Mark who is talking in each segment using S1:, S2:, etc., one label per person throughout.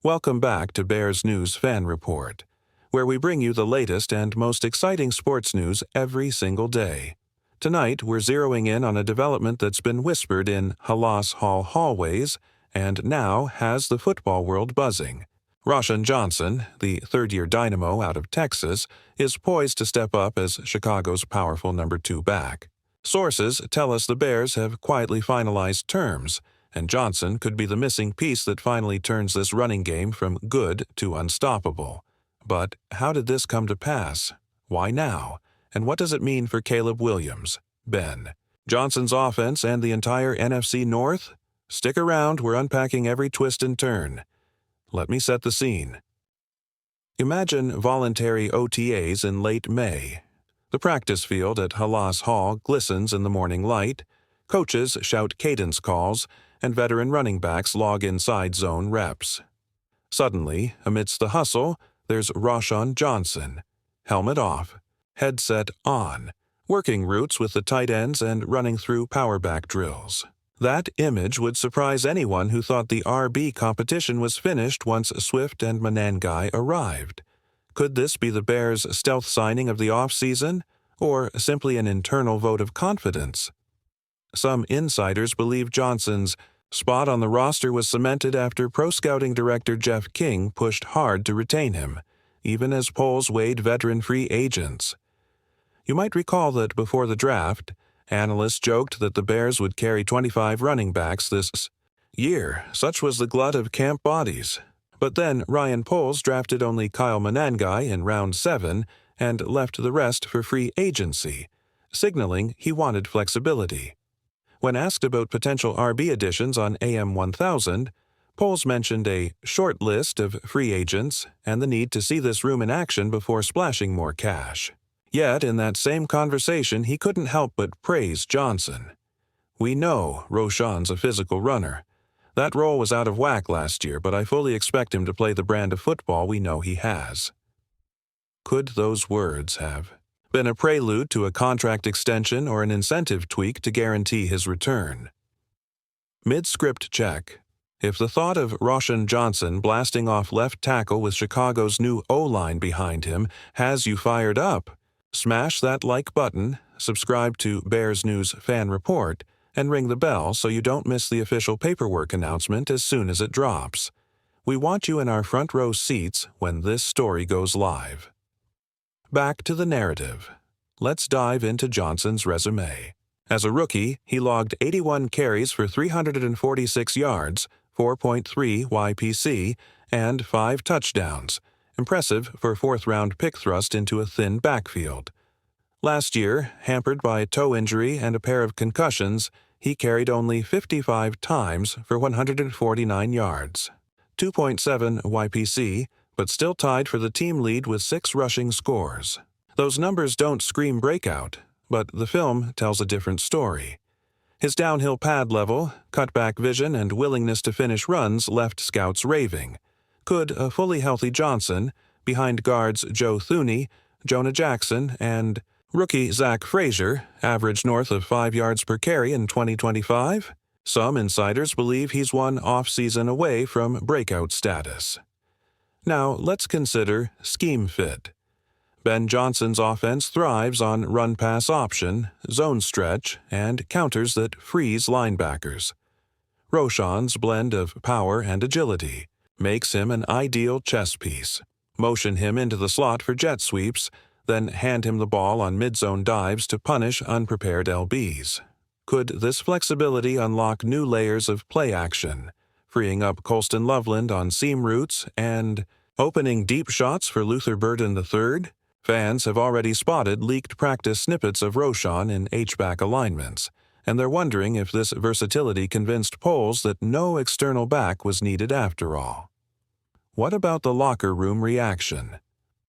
S1: Welcome back to Bears News Fan Report, where we bring you the latest and most exciting sports news every single day. Tonight, we're zeroing in on a development that's been whispered in Halas Hall hallways and now has the football world buzzing. Roschon Johnson, the third-year dynamo out of Texas, is poised to step up as Chicago's powerful number 2 back. Sources tell us the Bears have quietly finalized terms, and Johnson could be the missing piece that finally turns this running game from good to unstoppable. But how did this come to pass? Why now? And what does it mean for Caleb Williams, Ben, Johnson's offense, and the entire NFC North? Stick around, we're unpacking every twist and turn. Let me set the scene. Imagine voluntary OTAs in late May. The practice field at Halas Hall glistens in the morning light. Coaches shout cadence calls, and veteran running backs log inside zone reps. Suddenly, amidst the hustle, there's Roschon Johnson. Helmet off, headset on, working routes with the tight ends and running through power back drills. That image would surprise anyone who thought the RB competition was finished once Swift and Manengai arrived. Could this be the Bears' stealth signing of the offseason, or simply an internal vote of confidence? Some insiders believe Johnson's spot on the roster was cemented after pro scouting director Jeff King pushed hard to retain him, even as polls weighed veteran free agents. You might recall that before the draft, analysts joked that the Bears would carry 25 running backs this year. Such was the glut of camp bodies. But then Ryan Poles drafted only Kyle Manengai in round 7 and left the rest for free agency, signaling he wanted flexibility. When asked about potential RB additions on AM 1000, Poles mentioned a short list of free agents and the need to see this room in action before splashing more cash. Yet, in that same conversation, he couldn't help but praise Johnson. We know Roschon's a physical runner. That role was out of whack last year, but I fully expect him to play the brand of football we know he has. Could those words have been a prelude to a contract extension or an incentive tweak to guarantee his return? Mid-script check. If the thought of Roschon Johnson blasting off left tackle with Chicago's new O-line behind him has you fired up, smash that like button, subscribe to Bears News Fan Report, and ring the bell so you don't miss the official paperwork announcement as soon as it drops. We want you in our front row seats when this story goes live. Back to the narrative. Let's dive into Johnson's resume. As a rookie, he logged 81 carries for 346 yards, 4.3 YPC, and 5 touchdowns. Impressive for a fourth-round pick thrust into a thin backfield. Last year, hampered by a toe injury and a pair of concussions, he carried only 55 times for 149 yards. 2.7 YPC, but still tied for the team lead with 6 rushing scores. Those numbers don't scream breakout, but the film tells a different story. His downhill pad level, cutback vision, and willingness to finish runs left scouts raving. Could a fully healthy Johnson, behind guards Joe Thuney, Jonah Jackson, and rookie Zach Frazier, average north of 5 yards per carry in 2025? Some insiders believe he's one off-season away from breakout status. Now, let's consider scheme fit. Ben Johnson's offense thrives on run-pass option, zone stretch, and counters that freeze linebackers. Roschon's blend of power and agility makes him an ideal chess piece. Motion him into the slot for jet sweeps, then hand him the ball on mid-zone dives to punish unprepared LBs. Could this flexibility unlock new layers of play action, freeing up Colston Loveland on seam routes and opening deep shots for Luther Burden III? Fans have already spotted leaked practice snippets of Roschon in H-back alignments, and they're wondering if this versatility convinced Poles that no external back was needed after all. What about the locker room reaction?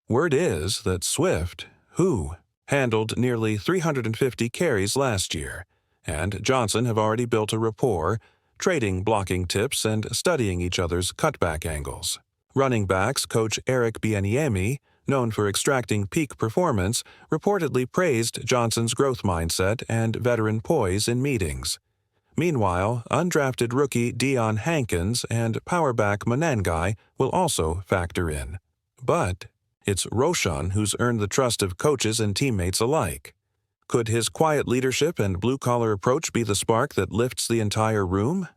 S1: Word is that Swift, who handled nearly 350 carries last year, and Johnson have already built a rapport, trading blocking tips and studying each other's cutback angles. Running backs coach Eric Bieniemy, known for extracting peak performance, reportedly praised Johnson's growth mindset and veteran poise in meetings. Meanwhile, undrafted rookie Deion Hankins and powerback Monangai will also factor in. But it's Roschon who's earned the trust of coaches and teammates alike. Could his quiet leadership and blue-collar approach be the spark that lifts the entire room?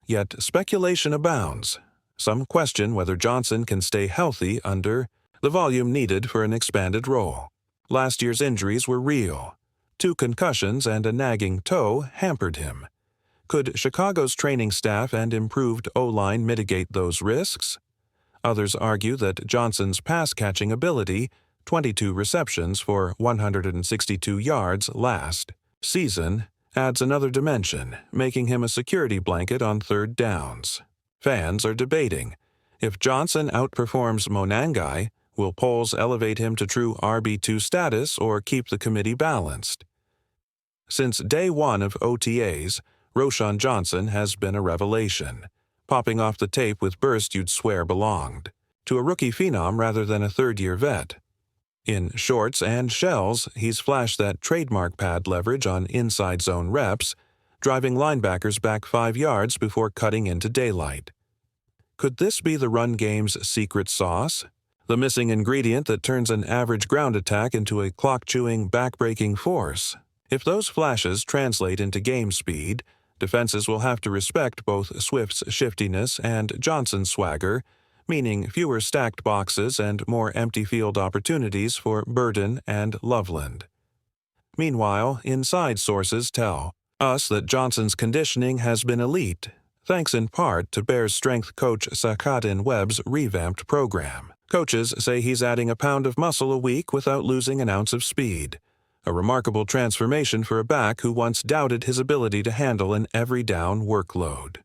S1: Yet speculation abounds. Some question whether Johnson can stay healthy under the volume needed for an expanded role. Last year's injuries were real. 2 concussions and a nagging toe hampered him. Could Chicago's training staff and improved O-line mitigate those risks? Others argue that Johnson's pass-catching ability, 22 receptions for 162 yards last season, adds another dimension, making him a security blanket on third downs. Fans are debating. If Johnson outperforms Monangai, will polls elevate him to true RB2 status or keep the committee balanced? Since day one of OTAs, Roschon Johnson has been a revelation, popping off the tape with bursts you'd swear belonged to a rookie phenom rather than a third-year vet. In shorts and shells, he's flashed that trademark pad leverage on inside zone reps, driving linebackers back 5 yards before cutting into daylight. Could this be the run game's secret sauce? The missing ingredient that turns an average ground attack into a clock-chewing, back-breaking force? If those flashes translate into game speed, defenses will have to respect both Swift's shiftiness and Johnson's swagger, meaning fewer stacked boxes and more empty field opportunities for Burden and Loveland. Meanwhile, inside sources tell us that Johnson's conditioning has been elite, thanks in part to Bears strength coach Sakatin Webb's revamped program. Coaches say he's adding a pound of muscle a week without losing an ounce of speed. A remarkable transformation for a back who once doubted his ability to handle an every-down workload.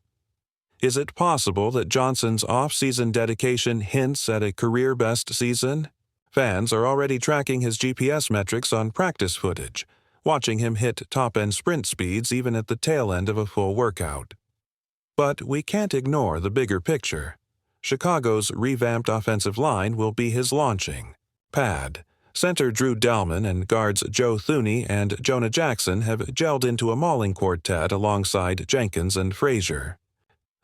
S1: Is it possible that Johnson's off-season dedication hints at a career-best season? Fans are already tracking his GPS metrics on practice footage, watching him hit top-end sprint speeds even at the tail end of a full workout. But we can't ignore the bigger picture. Chicago's revamped offensive line will be his launching pad. Center Drew Dalman and guards Joe Thuney and Jonah Jackson have gelled into a mauling quartet alongside Jenkins and Frazier.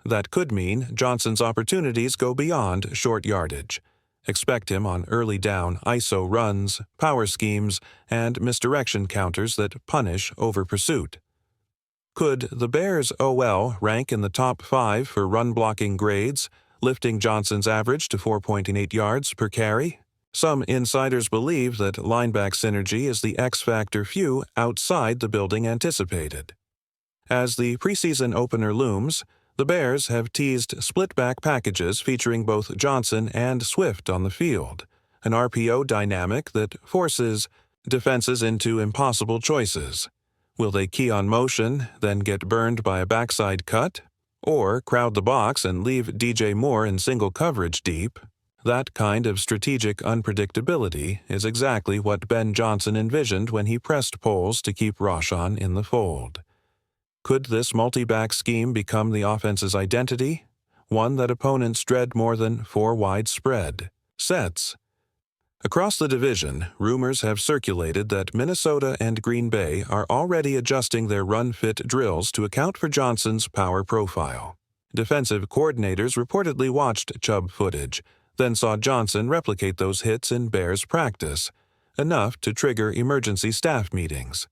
S1: That could mean Johnson's opportunities go beyond short yardage. Expect him on early down ISO runs, power schemes, and misdirection counters that punish over pursuit. Could the Bears' OL rank in the top 5 for run-blocking grades, lifting Johnson's average to 4.8 yards per carry? Some insiders believe that linebacker synergy is the X-factor few outside the building anticipated. As the preseason opener looms, the Bears have teased split-back packages featuring both Johnson and Swift on the field, an RPO dynamic that forces defenses into impossible choices. Will they key on motion, then get burned by a backside cut? Or crowd the box and leave DJ Moore in single coverage deep? That kind of strategic unpredictability is exactly what Ben Johnson envisioned when he pressed polls to keep Roschon in the fold. Could this multi-back scheme become the offense's identity? One that opponents dread more than 4 wide spread sets. Across the division, rumors have circulated that Minnesota and Green Bay are already adjusting their run-fit drills to account for Johnson's power profile. Defensive coordinators reportedly watched Chubb footage, then saw Johnson replicate those hits in Bears practice, enough to trigger emergency staff meetings.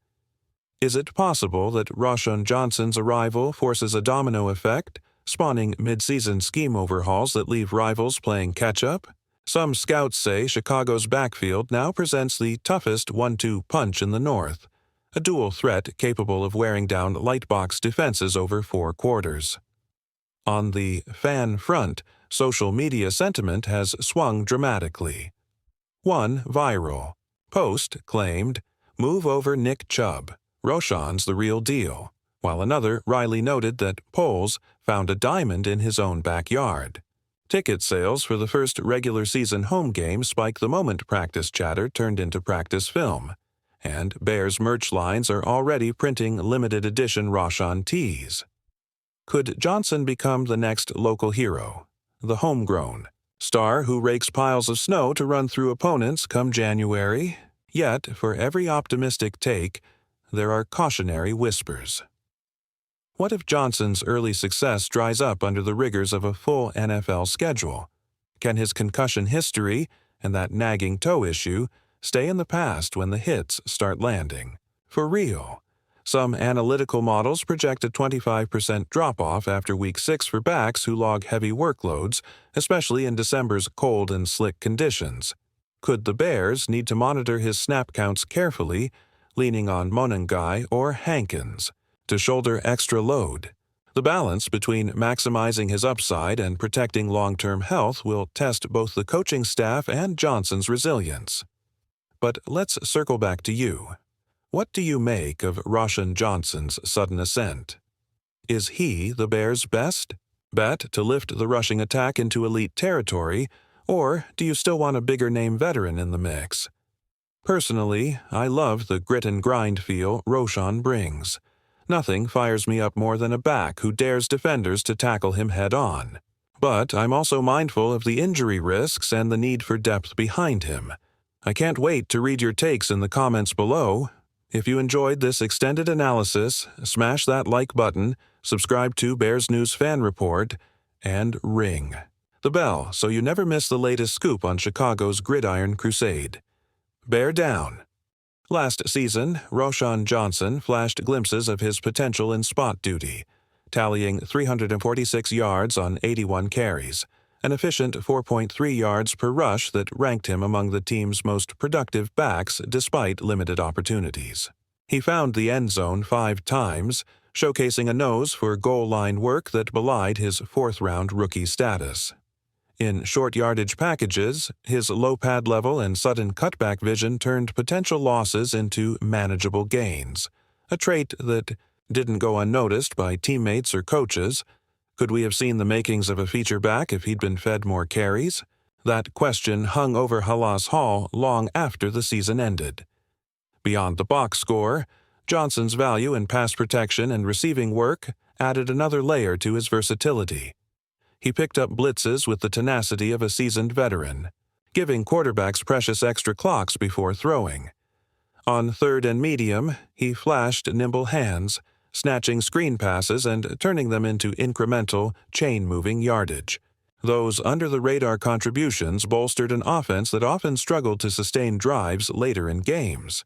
S1: Is it possible that Roschon Johnson's arrival forces a domino effect, spawning mid-season scheme overhauls that leave rivals playing catch-up? Some scouts say Chicago's backfield now presents the toughest 1-2 punch in the North, a dual threat capable of wearing down lightbox defenses over 4 quarters. On the fan front, social media sentiment has swung dramatically. One viral post claimed, "Move over Nick Chubb. Roschon's the real deal," while another wryly noted that polls found a diamond in his own backyard. Ticket sales for the first regular season home game spiked the moment practice chatter turned into practice film, and Bears merch lines are already printing limited edition Roschon tees. Could Johnson become the next local hero, the homegrown, Star who rakes piles of snow to run through opponents come January. Yet, for every optimistic take, there are cautionary whispers. What if Johnson's early success dries up under the rigors of a full NFL schedule? Can his concussion history and that nagging toe issue stay in the past when the hits start landing? For real. Some analytical models project a 25% drop-off after Week 6 for backs who log heavy workloads, especially in December's cold and slick conditions. Could the Bears need to monitor his snap counts carefully, leaning on Monangai or Hankins to shoulder extra load? The balance between maximizing his upside and protecting long-term health will test both the coaching staff and Johnson's resilience. But let's circle back to you. What do you make of Roschon Johnson's sudden ascent? Is he the Bears' best bet to lift the rushing attack into elite territory, or do you still want a bigger-name veteran in the mix? Personally, I love the grit-and-grind feel Roschon brings. Nothing fires me up more than a back who dares defenders to tackle him head-on. But I'm also mindful of the injury risks and the need for depth behind him. I can't wait to read your takes in the comments below. If you enjoyed this extended analysis, smash that like button, subscribe to Bears News Fan Report, and ring the bell so you never miss the latest scoop on Chicago's gridiron crusade. Bear down. Last season, Roschon Johnson flashed glimpses of his potential in spot duty, tallying 346 yards on 81 carries, an efficient 4.3 yards per rush that ranked him among the team's most productive backs despite limited opportunities. He found the end zone 5 times, showcasing a nose for goal-line work that belied his fourth-round rookie status. In short yardage packages, his low pad level and sudden cutback vision turned potential losses into manageable gains, a trait that didn't go unnoticed by teammates or coaches. Could we have seen the makings of a feature back if he'd been fed more carries? That question hung over Halas Hall long after the season ended. Beyond the box score, Johnson's value in pass protection and receiving work added another layer to his versatility. He picked up blitzes with the tenacity of a seasoned veteran, giving quarterbacks precious extra clocks before throwing. On third and medium, he flashed nimble hands, snatching screen passes and turning them into incremental, chain-moving yardage. Those under-the-radar contributions bolstered an offense that often struggled to sustain drives later in games.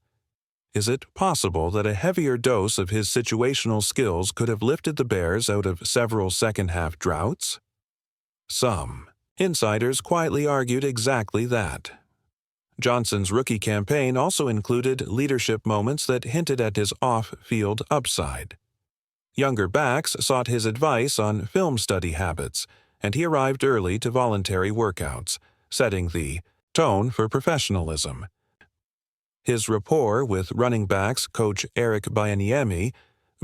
S1: Is it possible that a heavier dose of his situational skills could have lifted the Bears out of several second-half droughts? Some insiders quietly argued exactly that. Johnson's rookie campaign also included leadership moments that hinted at his off-field upside. Younger backs sought his advice on film study habits, and he arrived early to voluntary workouts, setting the tone for professionalism. His rapport with running backs coach Eric Bieniemy,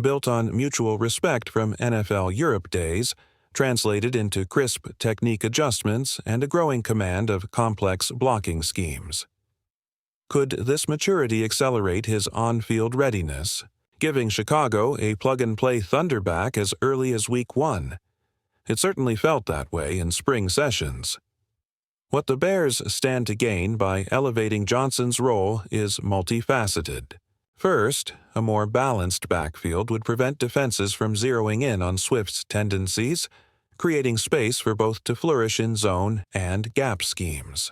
S1: built on mutual respect from NFL Europe days, translated into crisp technique adjustments and a growing command of complex blocking schemes. Could this maturity accelerate his on-field readiness, giving Chicago a plug-and-play Thunderback as early as Week 1? It certainly felt that way in spring sessions. What the Bears stand to gain by elevating Johnson's role is multifaceted. First, a more balanced backfield would prevent defenses from zeroing in on Swift's tendencies, creating space for both to flourish in zone and gap schemes.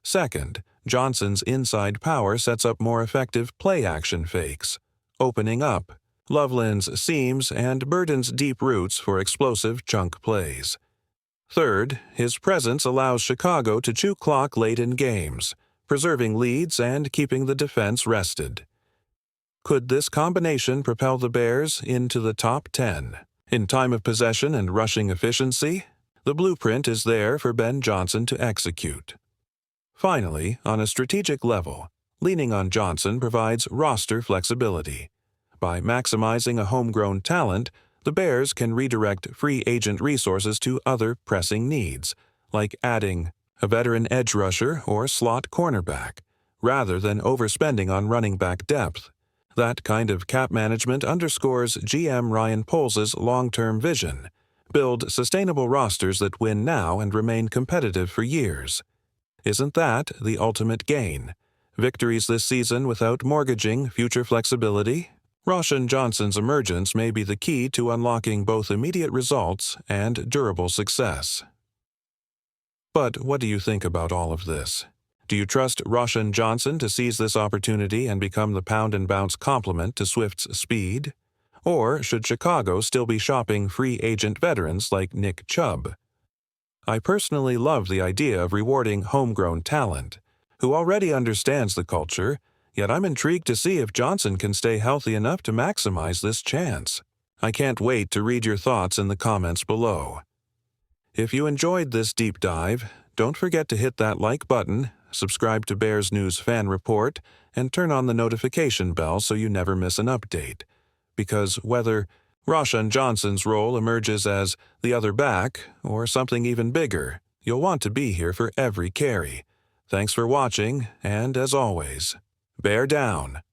S1: Second, Johnson's inside power sets up more effective play-action fakes, opening up Loveland's seams and Burden's deep routes for explosive chunk plays. Third, his presence allows Chicago to chew clock late in games, preserving leads and keeping the defense rested. Could this combination propel the Bears into the top 10? In time of possession and rushing efficiency, the blueprint is there for Ben Johnson to execute. Finally, on a strategic level, leaning on Johnson provides roster flexibility. By maximizing a homegrown talent, the Bears can redirect free agent resources to other pressing needs, like adding a veteran edge rusher or slot cornerback, rather than overspending on running back depth. That kind of cap management underscores GM Ryan Poles' long-term vision, Build sustainable rosters that win now and remain competitive for years. Isn't that the ultimate gain? Victories this season without mortgaging future flexibility? Roschon Johnson's emergence may be the key to unlocking both immediate results and durable success. But what do you think about all of this? Do you trust Roschon Johnson to seize this opportunity and become the pound-and-bounce complement to Swift's speed? Or should Chicago still be shopping free agent veterans like Nick Chubb? I personally love the idea of rewarding homegrown talent, who already understands the culture, yet I'm intrigued to see if Johnson can stay healthy enough to maximize this chance. I can't wait to read your thoughts in the comments below. If you enjoyed this deep dive, don't forget to hit that like button, subscribe to Bears News Fan Report, and turn on the notification bell so you never miss an update. Because whether Roschon Johnson's role emerges as the other back or something even bigger, you'll want to be here for every carry. Thanks for watching, and as always, bear down.